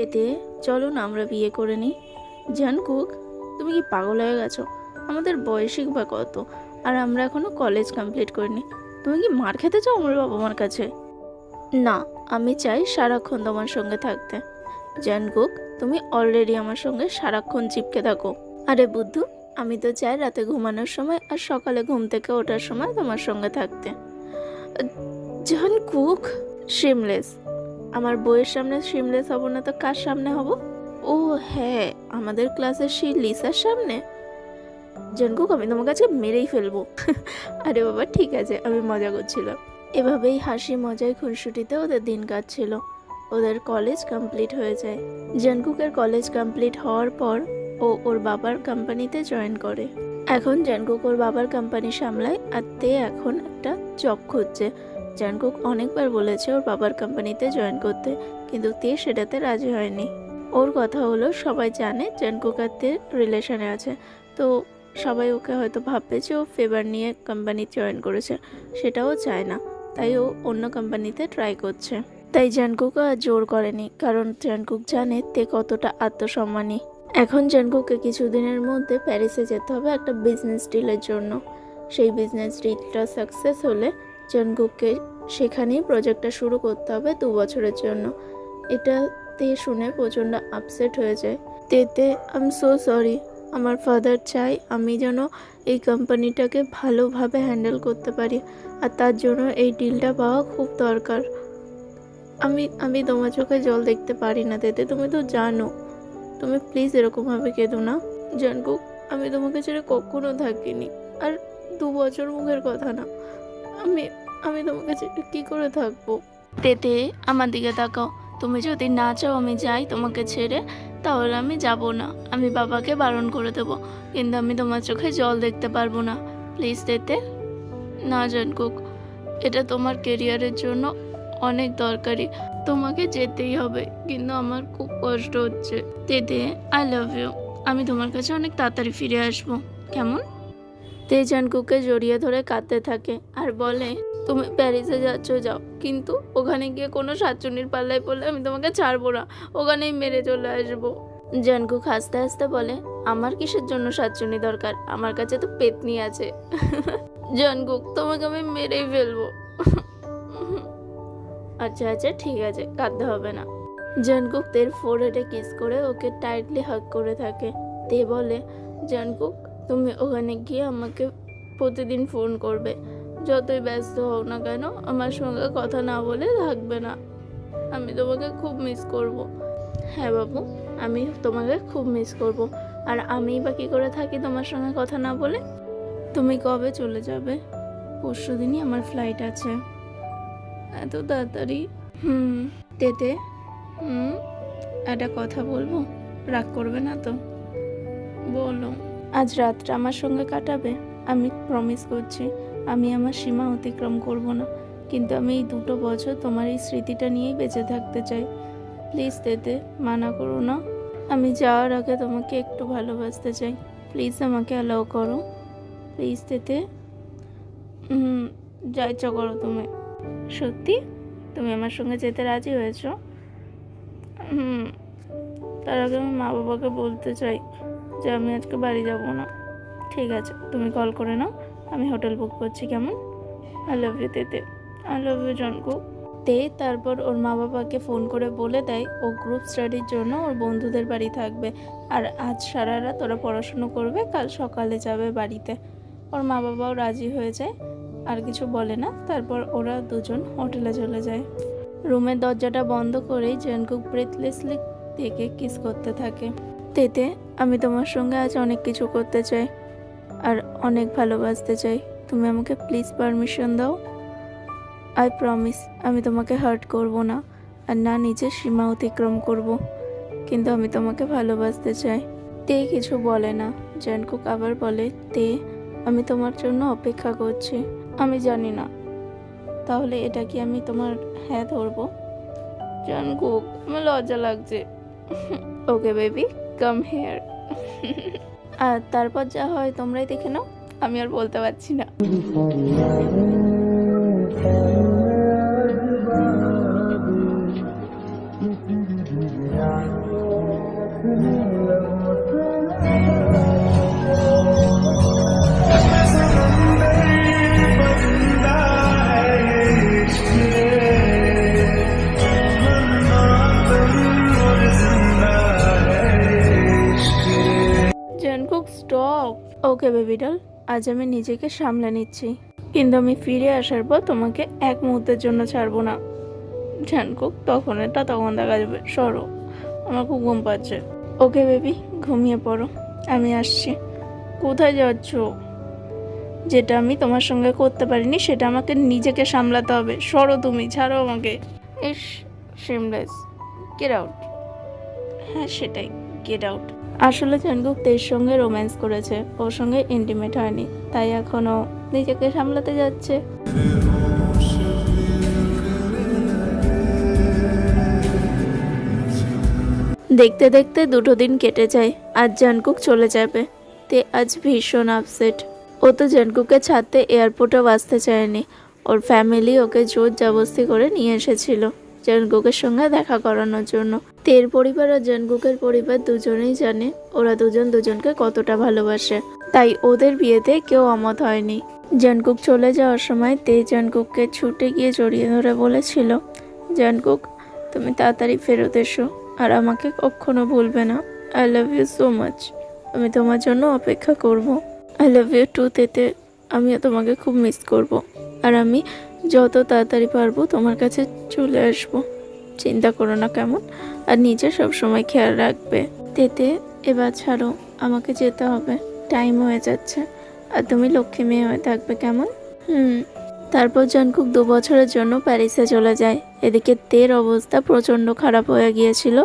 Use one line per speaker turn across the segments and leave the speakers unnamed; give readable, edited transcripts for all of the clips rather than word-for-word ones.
এতে চলো না আমরা বিয়ে করে নিই। জানকুক, তুমি কি পাগল হয়ে গেছো? আমাদের বয়সই বা কত, আর আমরা এখনো কলেজ কমপ্লিট করিনি। তুমি কি মার খেতে চাও আমার বাবা মার কাছে? না, আমি চাই সারাক্ষণ তোমার সঙ্গে থাকতে। জানকুক, তুমি অলরেডি আমার সঙ্গে সারাক্ষণ চিপকে থাকো। আরে বুদ্ধু, আমি তো চাই রাতে ঘুমানোর সময় আর সকালে ঘুম থেকে ওঠার সময় তোমার সঙ্গে থাকতে। জানকুক, শিমলেস। আমার বইয়ের সামনে শিমলেস হব না তো কার সামনে হব? ও হ্যাঁ, আমাদের ক্লাসের সেই লিসার সামনে। জানকুক, আমি তোমার কাছে মেরেই ফেলবো। আরে বাবা ঠিক আছে, আমি মজা করছিলাম। এভাবেই হাসি মজায় খুনসুটিতে ওদের দিন কাটছিল। ওদের কলেজ কমপ্লিট হয়ে যায়। জানকুকের কলেজ কমপ্লিট হওয়ার পর ও ওর বাবার কোম্পানিতে জয়েন করে। এখন জানকুক ওর বাবার কোম্পানি সামলায়, আর তে এখন একটা জব খুঁজছে। জানকুক অনেকবার বলেছে ওর বাবার কোম্পানিতে জয়েন করতে, কিন্তু তে সেটাতে রাজি হয়নি। ওর কথা হলো, সবাই জানে জানকুক আর তে রিলেশনে আছে, তো সবাই ওকে হয়তো ভাববে যে ও ফেভার নিয়ে কোম্পানি জয়েন করেছে, সেটাও চায় না। তাই ও অন্য কোম্পানিতে ট্রাই করছে। তাই জানকুকও আর জোর করেনি, কারণ জানকুক জানে তে কতটা আত্মসম্মানী। এখন জানকুককে কিছুদিনের মধ্যে প্যারিসে যেতে হবে একটা বিজনেস ডিলের জন্য। সেই বিজনেস ডিলটা সাকসেস হলে জানকুককে সেখানেই প্রজেক্টটা শুরু করতে হবে 2 বছরের জন্য। এটা তে শুনে প্রচণ্ড আপসেট হয়ে যায়। তেতে আই এম সো সরি, আমার ফাদার চাই আমি যেন এই কোম্পানিটাকে ভালোভাবে হ্যান্ডেল করতে পারি, আর তার জন্য এই ডিলটা পাওয়া খুব দরকার। আমি আমি তোমার চোখে জল দেখতে পারি না তেতে, তুমি তো জানো। তুমি প্লিজ এরকমভাবে কেঁদো না। জানকুক, আমি তোমাকে ছেড়ে কখনো থাকিনি, আর 2 বছর মুখের কথা না। আমি আমি তোমাকে ছেড়ে কী করে থাকবো? তেতে, আমার দিকে তাকাও। তুমি যদি না চাও আমি যাই তোমাকে ছেড়ে, তাহলে আমি যাব না। আমি বাবাকে বারণ করে দেবো, কিন্তু আমি তোমার চোখে জল দেখতে পারবো না। প্লিজ তেতে। না জানকুক, এটা তোমার কেরিয়ারের জন্য অনেক দরকারি, তোমাকে যেতেই হবে, কিন্তু আমার খুব কষ্ট হচ্ছে। তেতে, আই লাভ ইউ। আমি তোমার কাছে অনেক তাড়াতাড়ি ফিরে আসবো, কেমন? তে জানকুককে জড়িয়ে ধরে কাঁদতে থাকে আর বলে, তুমি প্যারিসে যাচ্ছ যাও, কিন্তু ওখানে গিয়ে কোনো শাকচুন্নির পাল্লায় পড়লে আমি তোমাকে ছাড়বো না, ওখানেই মেরে চলে আসবো। জানকুক হাসতে হাসতে বলে, আমার কিসের জন্য শাকচুন্নি দরকার? আমার কাছে তো পেতনি আছে। জানকুক, তোমাকে আমি মেরেই ফেলবো। আচ্ছা আচ্ছা ঠিক আছে, কাঁদতে হবে না। জানকুক তের ফোরহেডে কিস করে ওকে টাইটলি হাগ করে থাকে। তে বলে, জানকুক, তুমি ওখানে গিয়ে আমাকে প্রতিদিন ফোন করবে। যতই ব্যস্ত হও না কেন, আমার সঙ্গে কথা না বলে থাকবে না। আমি তোমাকে খুব মিস করব। হ্যাঁ বাবু, আমি তোমাকে খুব মিস করব। আর আমি বা কী করে থাকি তোমার সঙ্গে কথা না বলে? তুমি কবে চলে যাবে? পরশুদিনই আমার ফ্লাইট আছে। এত তাড়াতাড়ি? তেতে, একটা কথা বলবো, রাগ করবে না তো? বলো। আজ রাতটা আমার সঙ্গে কাটাবে? আমি প্রমিস করছি আমি আমার সীমা অতিক্রম করব না, কিন্তু আমি এই 2 বছর তোমার এই স্মৃতিটা নিয়েই বেঁচে থাকতে চাই। প্লিজ তেতে, মানা করো না। আমি যাওয়ার আগে তোমাকে একটু ভালোবাসতে চাই, প্লিজ আমাকে অ্যালাউ করো। প্লিজ তেতে। যা ইচ্ছা করো তুমি। সত্যি তুমি আমার সঙ্গে যেতে রাজি হয়েছো? তার আগে আমি মা বাবাকে বলতে চাই যে আমি আজকে বাড়ি যাব না। ঠিক আছে, তুমি কল করে নাও, আমি হোটেল বুক করছি, কেমন? I love you Taetae. I love you Jungkook. তে তারপর ওর মা বাবাকে ফোন করে বলে দেয় ও গ্রুপ স্টাডির জন্য ওর বন্ধুদের বাড়ি থাকবে, আর আজ সারা রাত ওরা পড়াশুনো করবে, কাল সকালে যাবে বাড়িতে। ওর মা বাবাও রাজি হয়ে যায়, আর কিছু বলে না। তারপর ওরা দুজন হোটেলে চলে যায়। রুমের দরজাটা বন্ধ করেই জানকুক ব্রেথলেসলি থেকে কিস করতে থাকে। তেতে, আমি তোমার সঙ্গে আজ অনেক কিছু করতে চাই, আর অনেক ভালোবাসতে চাই। তুমি আমাকে প্লিজ পারমিশন দাও। আই প্রমিস আমি তোমাকে হার্ট করব না, আর না নিজের সীমা অতিক্রম করব, কিন্তু আমি তোমাকে ভালোবাসতে চাই। তে কিছু বলে না। জানকুক আবার বলে, তে, আমি তোমার জন্য অপেক্ষা করছি। আমি জানি না, তাহলে এটা কি আমি তোমার হ্যাঁ ধরবো? জানকুক, আমার লজ্জা লাগছে। Okay baby, come here. আর তারপর যা হয় তোমরাই দেখে নাও, আমি আর বলতে পারছি না। ওকে বেবি ডল, আজ আমি নিজেকে সামলে নিচ্ছি, কিন্তু আমি ফিরে আসার পর তোমাকে এক মুহূর্তের জন্য ছাড়বো না। জানকুক, তখন এটা তখন দেখা যাবে, সরো, আমার খুব ঘুম পাচ্ছে। ওকে বেবি, ঘুমিয়ে পড়ো, আমি আসছি। কোথায় যাচ্ছ? যেটা আমি তোমার সঙ্গে করতে পারিনি সেটা আমাকে নিজেকে সামলাতে হবে। সরো, তুমি ছাড়ো আমাকে। ইস, শেমলেস, গেট আউট। হ্যাঁ সেটাই, গেট আউট। আসলে জানকুক তের সঙ্গে রোম্যান্স করেছে, ওর সঙ্গে ইন্টিমেট হয়নি, তাই এখনও নিজেকে সামলাতে যাচ্ছে। দেখতে দেখতে 2 দিন কেটে যায়, আজ জানকুক চলে যাবে। তে আজ ভীষণ আপসেট। ও তো জানকুককে ছাড়তে এয়ারপোর্টেও আসতে চায়নি, ওর ফ্যামিলি ওকে জোর জবরদস্তি করে নিয়ে এসেছিল জানকুকের সঙ্গে দেখা করানোর জন্য। তের পরিবার আর জানকুকের পরিবার দুজনেই জানে ওরা দুজন দুজনকে কতটা ভালোবাসে, তাই ওদের বিয়েতে কেউ অমত হয়নি। জানকুক চলে যাওয়ার সময় তে জানকুককে ছুটে গিয়ে জড়িয়ে ধরে বলেছিল, জানকুক তুমি তাড়াতাড়ি ফেরত এসো, আর আমাকে কখনো ভুলবে না। I love you so much, আমি তোমার জন্য অপেক্ষা করব। আই লাভ ইউ টু তেতে, আমিও তোমাকে খুব মিস করব, আর আমি যত তাড়াতাড়ি পারবো তোমার কাছে চলে আসব। চিন্তা করো না কেমন, আর নিজে সবসময় খেয়াল রাখবে। তেতে এবার ছাড়ো, আমাকে যেতে হবে, টাইম হয়ে যাচ্ছে, আর তুমি লক্ষ্মী মেয়ে হয়ে থাকবে কেমন। তারপর জানকুক 2 বছরের জন্য প্যারিসে চলে যায়। এদিকে তের অবস্থা প্রচণ্ড খারাপ হয়ে গিয়েছিল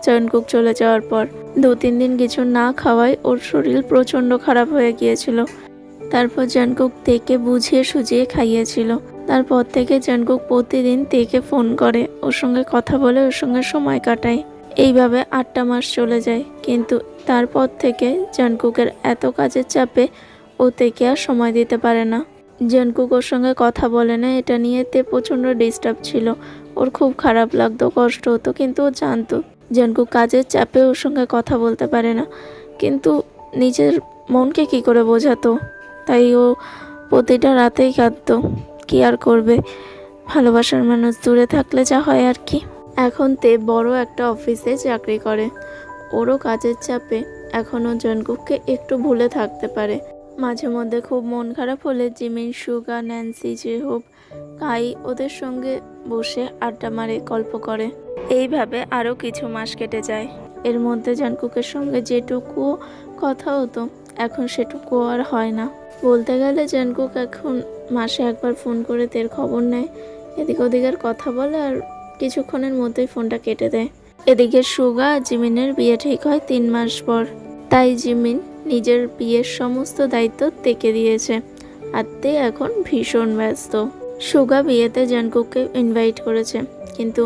জানকুক চলে যাওয়ার পর। 2-3 দিন কিছু না খাওয়ায় ওর শরীর প্রচণ্ড খারাপ হয়ে গিয়েছিল। তারপর জানকুক তেকে বুঝিয়ে সুঝিয়ে খাইয়েছিল। তারপর থেকে জানকুক প্রতিদিন তেকে ফোন করে, ওর সঙ্গে কথা বলে ওর সঙ্গে সময় কাটায়। এইভাবে 8টা মাস চলে যায়, কিন্তু তারপর থেকে জানকুকের এত কাজের চাপে ও তেকে আর সময় দিতে পারে না। জানকুক ওর সঙ্গে কথা বলে না, এটা নিয়ে তে প্রচণ্ড ডিস্টার্ব ছিল। ওর খুব খারাপ লাগতো, কষ্ট হতো, কিন্তু ও জানতো জানকুক কাজের চাপে ওর সঙ্গে কথা বলতে পারে না, কিন্তু নিজের মনকে কি করে বোঝাতো, তাই ও প্রতিটা রাতেই কাঁদতো। কি আর করবে, ভালোবাসার মানুষ দূরে থাকলে যা হয় আর কি। এখন তে বড় একটা অফিসে চাকরি করে, ওরও কাজের চাপে এখনও জানকুককে একটু ভুলে থাকতে পারে। মাঝে মধ্যে খুব মন খারাপ হলে জিমিন, সুগা, ন্যান্সি, জেহোপ, কাই ওদের সঙ্গে বসে আড্ডা মারে, গল্প করে। এইভাবে আরও কিছু মাস কেটে যায়। এর মধ্যে জানকুকের সঙ্গে যেটুকু কথা হতো এখন সেটুকু আর হয় না। বলতে গেলে জানকুক এখন মাসে একবার ফোন করে তের খবর নেয়, এদিক ওদিকের কথা বলে, আর কিছুক্ষণের মধ্যেই ফোনটা কেটে দেয়। এদিকে সুগা আর জিমিনের বিয়ে ঠিক হয় 3 মাস পর, তাই জিমিন নিজের বিয়ের সমস্ত দায়িত্ব তেকে দিয়েছে, আর তে এখন ভীষণ ব্যস্ত। সুগা বিয়েতে জানকুককে ইনভাইট করেছে, কিন্তু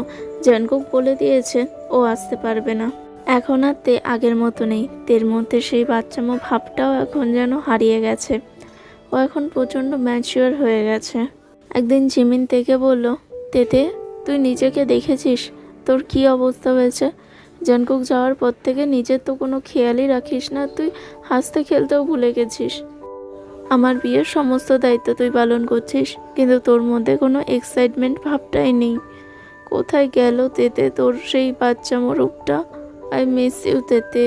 জানকুক বলে দিয়েছে ও আসতে পারবে না। এখন আর তে আগের মতো নেই, তের মধ্যে সেই বাচ্চামো ভাবটাও এখন যেন হারিয়ে গেছে। ও এখন প্রচণ্ড ম্যাচিওর হয়ে গেছে। একদিন জিমিন তেকে বলল, তেতে তুই নিজেকে দেখেছিস তোর কি অবস্থা হয়েছে? জানকুক যাওয়ার পর থেকে নিজের তো কোনো খেয়ালই রাখিস না, তুই হাসতে খেলতেও ভুলে গেছিস। আমার বিয়ের সমস্ত দায়িত্ব তুই পালন করছিস, কিন্তু তোর মধ্যে কোনো এক্সাইটমেন্ট ভাবটাই নেই। কোথায় গেল তেতে তোর সেই বাচ্চামো রূপটা? আই মিস ইউ তেতে,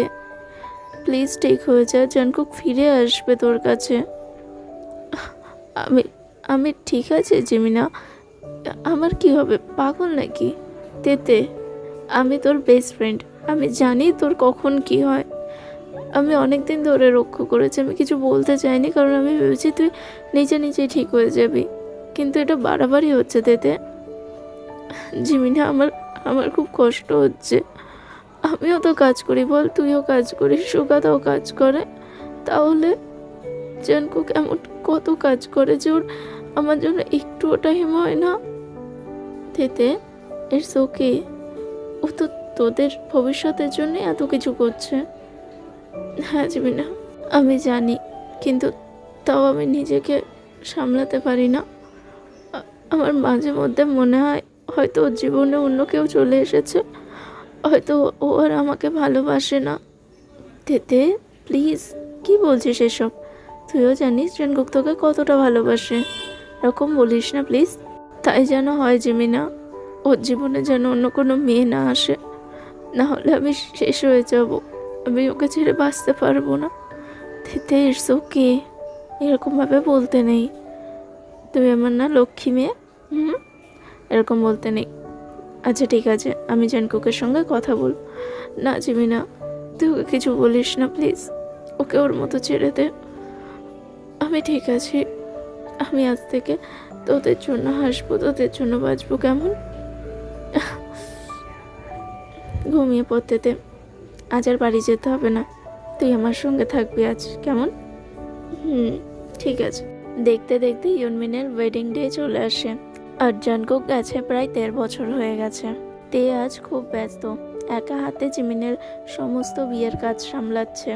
প্লিজ ঠিক হয়ে যা, জানকুক ফিরে আসবে তোর কাছে। আমি আমি ঠিক আছে জিমিনা, আমার কি হবে, পাগল নাকি? তেতে, আমি তোর বেস্ট ফ্রেন্ড, আমি জানি তোর কখন কি হয়। আমি অনেক দিন ধরে রক্ষা করেছি, আমি কিছু বলতে চাইনি, কারণ আমি ভেবেছি তুই নিজেই ঠিক হয়ে যাবি, কিন্তু এটা বাড়াবাড়ি হচ্ছে তেতে। জিমিনা, আমার খুব কষ্ট হচ্ছে। আমিও তো কাজ করি বল, তুইও কাজ করিস, সুগাতাও কাজ করে, তাহলে জানকুক এমন কত কাজ করে যে ওর আমার জন্য একটুও টাইম হয় না। তেতে, ইটস ওকে, ও তো তোদের ভবিষ্যতের জন্য এত কিছু করছে। হ্যাঁ জিমিনা, আমি জানি, কিন্তু তাও আমি নিজেকে সামলাতে পারি না। আমার মাঝে মধ্যে মনে হয় হয়তো ওর জীবনে অন্য কেউ চলে এসেছে, হয়তো ও আর আমাকে ভালোবাসে না। তেতে প্লিজ, কি বলছিস এসব? তুইও জানিস জানকুক তোকে কতটা ভালোবাসে, এরকম বলিস না প্লিজ। তাই যেন হয় জিমিনা, ওর জীবনে যেন অন্য কোনো মেয়ে না আসে, না হলে আমি শেষ হয়ে যাব, আমি ওকে ছেড়ে বাঁচতে পারবো না। দিতে ইটস ওকে, এরকমভাবে বলতে নেই। তুমি আমার না লক্ষ্মী মেয়ে, হুম, এরকম বলতে নেই। আচ্ছা ঠিক আছে, আমি জানকুকের সঙ্গে কথা বল। না জিমি না, তুই ওকে কিছু বলিস না প্লিজ, ওকে ওর মতো ছেড়ে দে। আমি ঠিক আছি, আমি আজ থেকে তোদের জন্য হাসবো, তোদের জন্য বাঁচবো, কেমন? ঘুমিয়ে পড়তে দে, আজ আর বাড়ি যেতে হবে না, তুই আমার সঙ্গে থাকবি আজ, কেমন? হুম, ঠিক আছে। দেখতে দেখতে ইউনমিনের ওয়েডিং ডে চলে আসে, আর জানকুক গেছে প্রায় 13 বছর হয়ে গেছে। তে আজ খুব ব্যস্ত, একা হাতে জিমিনের সমস্ত বিয়ের কাজ সামলাচ্ছে।